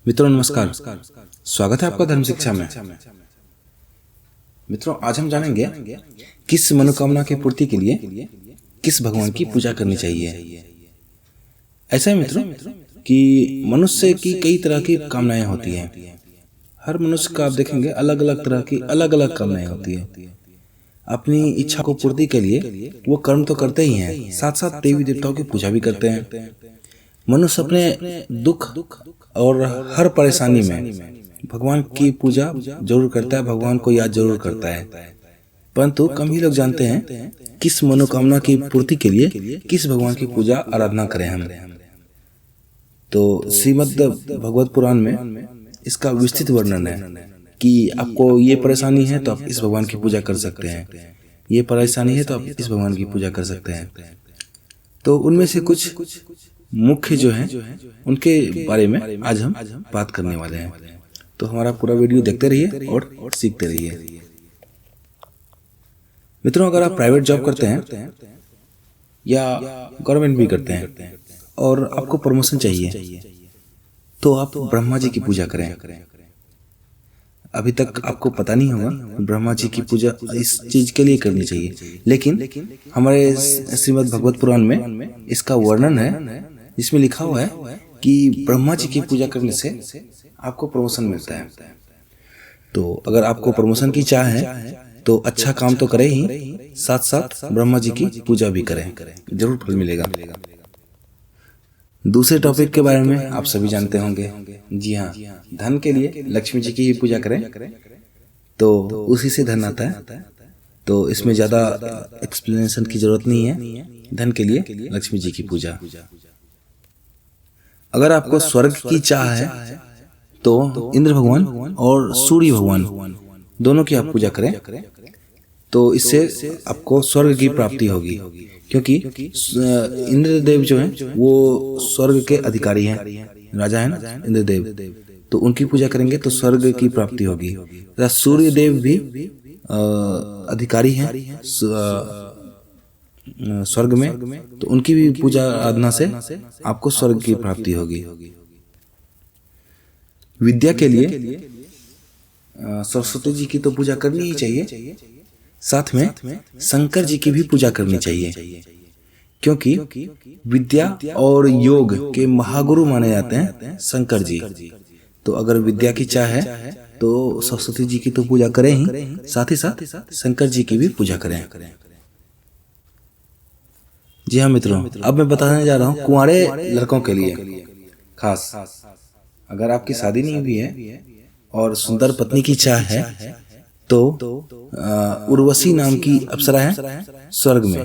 मित्रों नमस्कार। स्वागत है आपका धर्म शिक्षा में। मित्रों आज हम जानेंगे किस मनोकामना की पूर्ति के लिए किस भगवान की पूजा करनी चाहिए। ऐसा है मित्रों कि मनुष्य की कई तरह की कामनाएं होती हैं। हर मनुष्य का आप देखेंगे अलग अलग तरह की अलग अलग कामनाएं होती है। अपनी इच्छा को पूर्ति के लिए वो कर्म तो करते ही हैं, साथ साथ देवी देवताओं की पूजा भी करते हैं। मनुष्य अपने दुख और हर परेशानी में भगवान की पूजा जरूर करता है, भगवान को याद जरूर करता है। परंतु कम ही लोग जानते हैं किस मनोकामना की पूर्ति के लिए किस भगवान की पूजा आराधना करें हम। तो श्रीमद् भगवत पुराण में इसका विस्तृत वर्णन है कि आपको ये परेशानी है तो आप इस भगवान की पूजा कर सकते हैं, ये परेशानी है तो आप इस भगवान की पूजा कर सकते हैं। तो उनमें से कुछ मुख्य जो हैं उनके बारे में आज हम बात करने वाले हैं। तो हमारा पूरा वीडियो देखते रहिए और सीखते रहिए। मित्रों अगर आप प्राइवेट जॉब करते हैं या गवर्नमेंट भी करते हैं और आपको प्रमोशन चाहिए तो आप ब्रह्मा जी की पूजा करें। अभी तक आपको पता नहीं होगा ब्रह्मा जी की पूजा इस चीज के लिए करनी चाहिए, लेकिन हमारे श्रीमद् भगवत पुराण में इसका वर्णन है जिसमें लिखा हुआ है कि ब्रह्मा जी की पूजा करने से आपको प्रमोशन मिलता है। तो अगर आपको प्रमोशन की चाह है तो अच्छा काम तो करें ही, साथ साथ ब्रह्मा जी की पूजा भी करें, जरूर फल मिलेगा। दूसरे टॉपिक के बारे में आप सभी जानते होंगे। जी हाँ, धन के लिए लक्ष्मी जी की ही पूजा करें तो उसी से धन आता है। तो इसमें ज्यादा एक्सप्लेनेशन की जरूरत नहीं है। धन के लिए लक्ष्मी जी की पूजा। अगर आपको स्वर्ग की चाह है तो इंद्र भगवान और सूर्य भगवान दोनों की आप पूजा करें तो इससे आपको स्वर्ग की प्राप्ति होगी, क्योंकि इंद्र देव जो हैं वो स्वर्ग के अधिकारी हैं, राजा है ना इंद्र देव। तो उनकी पूजा करेंगे तो स्वर्ग की प्राप्ति होगी। सूर्य देव भी अधिकारी हैं स्वर्ग में, तो उनकी भी पूजा आराधना से आपको स्वर्ग की प्राप्ति होगी। विद्या के लिए सरस्वती जी की तो पूजा करनी ही चाहिए, साथ में शंकर जी की भी पूजा करनी चाहिए, क्योंकि विद्या और योग के महागुरु माने जाते हैं शंकर जी। तो अगर विद्या की चाह है तो सरस्वती जी की तो पूजा करें ही, साथ शंकर जी की भी पूजा करें। जी हाँ मित्रों, अब मैं बताने जा रहा हूँ कुंवारे लड़कों के लिए खास। अगर आपकी शादी नहीं हुई है और सुंदर पत्नी की चाह है तो उर्वशी नाम की अप्सरा है स्वर्ग में,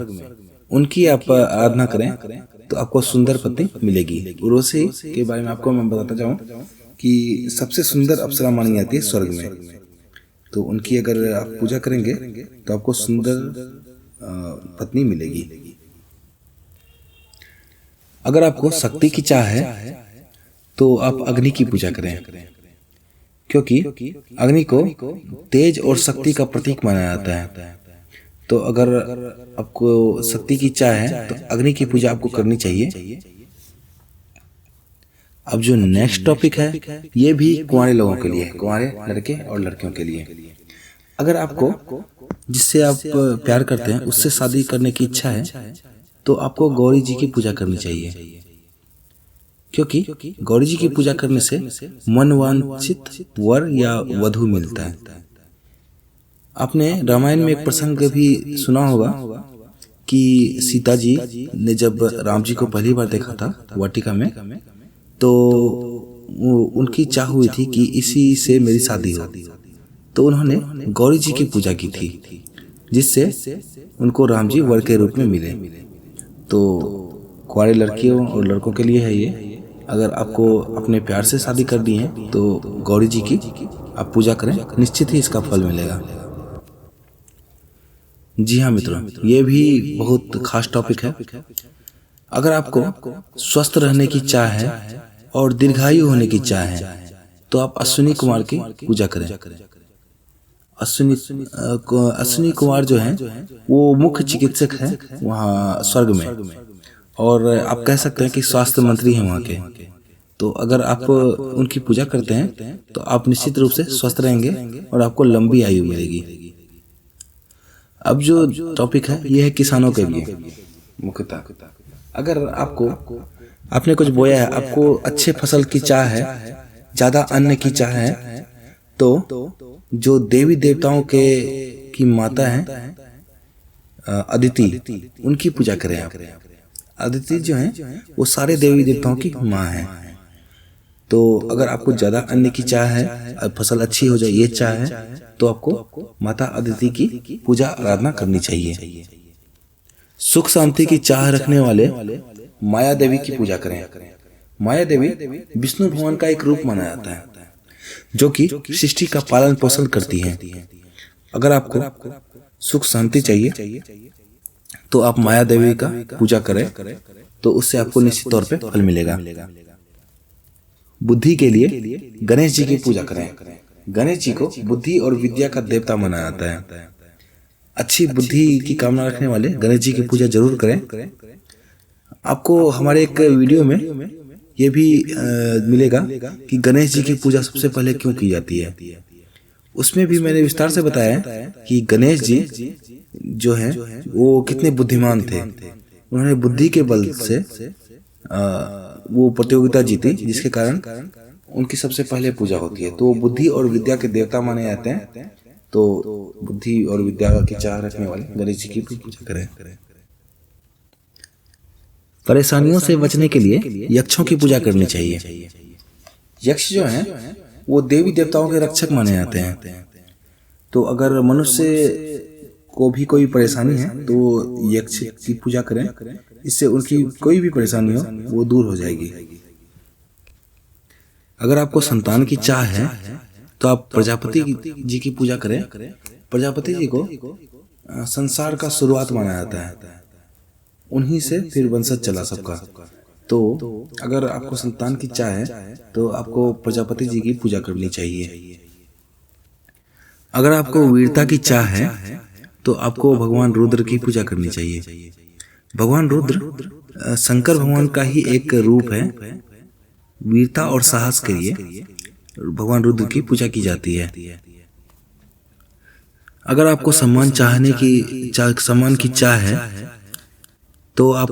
उनकी आप आराधना करें तो आपको सुंदर पत्नी मिलेगी। उर्वशी के बारे में आपको मैं बताता चाहूँ कि सबसे सुंदर अप्सरा मानी जाती है स्वर्ग में। तो उनकी अगर आप पूजा करेंगे तो आपको सुंदर पत्नी मिलेगी। अगर आपको शक्ति की चाह है तो आप अग्नि की पूजा करें, क्योंकि अग्नि को तेज और शक्ति का प्रतीक माना जाता है। तो अगर आपको शक्ति की चाह है तो अग्नि की पूजा आपको करनी चाहिए। अब जो नेक्स्ट टॉपिक है ये भी कुंवारे लोगों के लिए, कुंवारे लड़के और लड़कियों के लिए। अगर आपको जिससे आप प्यार करते हैं उससे शादी करने की इच्छा है तो आपको गौरी जी की पूजा करनी चाहिए, क्योंकि गौरी जी की पूजा करने से मनवांछित वर या वधु मिलता है। आपने रामायण में एक प्रसंग भी सुना होगा कि सीता जी ने जब राम जी को पहली बार देखा था वाटिका में, तो उनकी चाह हुई थी कि इसी से मेरी शादी हो। तो उन्होंने गौरी जी की पूजा की थी, जिससे उनको राम जी वर के रूप में मिले। तो कुंवारे लड़कियों और लड़कों के लिए है ये। अगर आपको अपने प्यार से शादी कर दी है तो गौरी जी की आप पूजा करें, निश्चित ही इसका फल मिलेगा। जी हाँ मित्रों, ये भी बहुत खास टॉपिक है। अगर आपको स्वस्थ रहने की चाह है और दीर्घायु होने की चाह है तो आप अश्विनी कुमार की पूजा करें। अश्विनी कुमार जो हैं वो मुख्य चिकित्सक हैं वहाँ स्वर्ग में, और आप कह सकते हैं कि स्वास्थ्य मंत्री हैं वहाँ के। तो अगर आप उनकी पूजा करते हैं तो आप निश्चित रूप से स्वस्थ रहेंगे और आपको लंबी आयु मिलेगी। अब जो टॉपिक है ये है किसानों के लिए मुख्यतः। अगर आपने कुछ बोया है, आपको अच्छे फसल की चाह है, ज्यादा अन्न की चाह है, तो जो देवी देवताओं की माता है अदिति, उनकी पूजा करें आप। अदिति जो है वो सारे देवी देवताओं की माँ है। तो अगर आपको ज्यादा अन्न की चाह है, फसल अच्छी हो जाए ये चाह है, तो आपको माता अदिति की पूजा आराधना करनी चाहिए। सुख शांति की चाह रखने वाले माया देवी की पूजा करें। माया देवी विष्णु भगवान का एक रूप माना जाता है जो कि सृष्टि का पालन पोषण करती है। अगर आपको सुख शांति चाहिए तो आप माया देवी का पूजा करें, तो उससे आपको निश्चित तौर पे फल मिलेगा। बुद्धि के लिए गणेश जी की पूजा करें। गणेश जी को बुद्धि और विद्या का देवता माना जाता है। अच्छी बुद्धि की कामना रखने वाले गणेश जी की पूजा जरूर करें। आपको हमारे एक वीडियो में ये भी मिलेगा कि गणेश जी की पूजा सबसे पहले क्यों की जाती है। उसमें भी मैंने विस्तार से बताया कि गणेश जी जो है वो कितने बुद्धिमान थे। उन्होंने बुद्धि के बल से वो प्रतियोगिता जीती, जिसके कारण उनकी सबसे पहले पूजा होती है। तो बुद्धि और विद्या के देवता माने जाते हैं। तो बुद्धि और विद्या की चाह रखने वाले गणेश जी की पूजा करें। परेशानियों से बचने के लिए यक्षों की पूजा करनी चाहिए। यक्ष जो हैं वो देवी देवताओं के रक्षक माने जाते हैं। तो अगर मनुष्य को भी कोई परेशानी है तो यक्ष की पूजा करें, इससे उनकी कोई भी परेशानी हो वो दूर हो जाएगी। अगर आपको संतान की चाह है तो आप प्रजापति जी की पूजा करें। प्रजापति जी को संसार का शुरुआत माना जाता है, उन्हीं से फिर वंशज चला सबका। तो अगर आपको संतान की चाह है तो आपको प्रजापति जी की पूजा करनी चाहिए। अगर आपको वीरता की चाह है तो आपको भगवान रुद्र की पूजा करनी चाहिए। भगवान रुद्र शंकर भगवान का ही एक रूप है। वीरता और साहस के लिए भगवान रुद्र की पूजा की जाती है। अगर आपको सम्मान की चाह है तो आप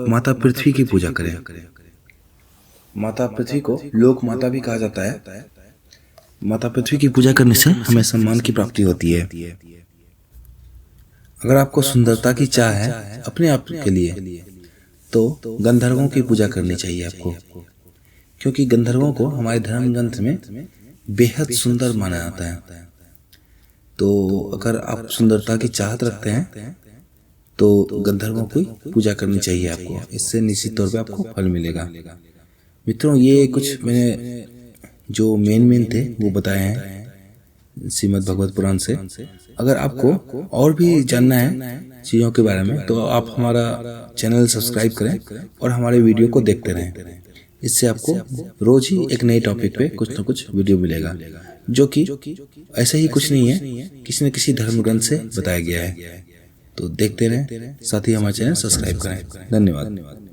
माता पृथ्वी की पूजा करें। माता पृथ्वी को लोक माता भी कहा जाता है। माता पृथ्वी की पूजा करने से हमें सम्मान की प्राप्ति होती है। अगर आपको सुंदरता की चाह है अपने आप के लिए तो गंधर्वों की पूजा करनी चाहिए आपको, क्योंकि गंधर्वों को हमारे धर्म ग्रंथ में बेहद सुंदर माना जाता है। तो अगर आप सुंदरता की चाहत रखते हैं तो गंधर्वों की पूजा करनी चाहिए आपको, इससे निश्चित तौर पे आपको फल मिलेगा। मित्रों, ये कुछ मैंने जो मेन थे वो बताए हैं श्रीमद् भगवत पुराण से। अगर आपको और भी जानना है चीज़ों के बारे में तो आप हमारा चैनल सब्सक्राइब करें और हमारे वीडियो को देखते रहें। इससे आपको रोज ही एक नए टॉपिक पे कुछ न कुछ वीडियो मिलेगा, जो कि ऐसा ही कुछ नहीं है, किसी न किसी धर्म ग्रंथ से बताया गया है। तो देखते रहें, साथ ही हमारा चैनल सब्सक्राइब करें। धन्यवाद।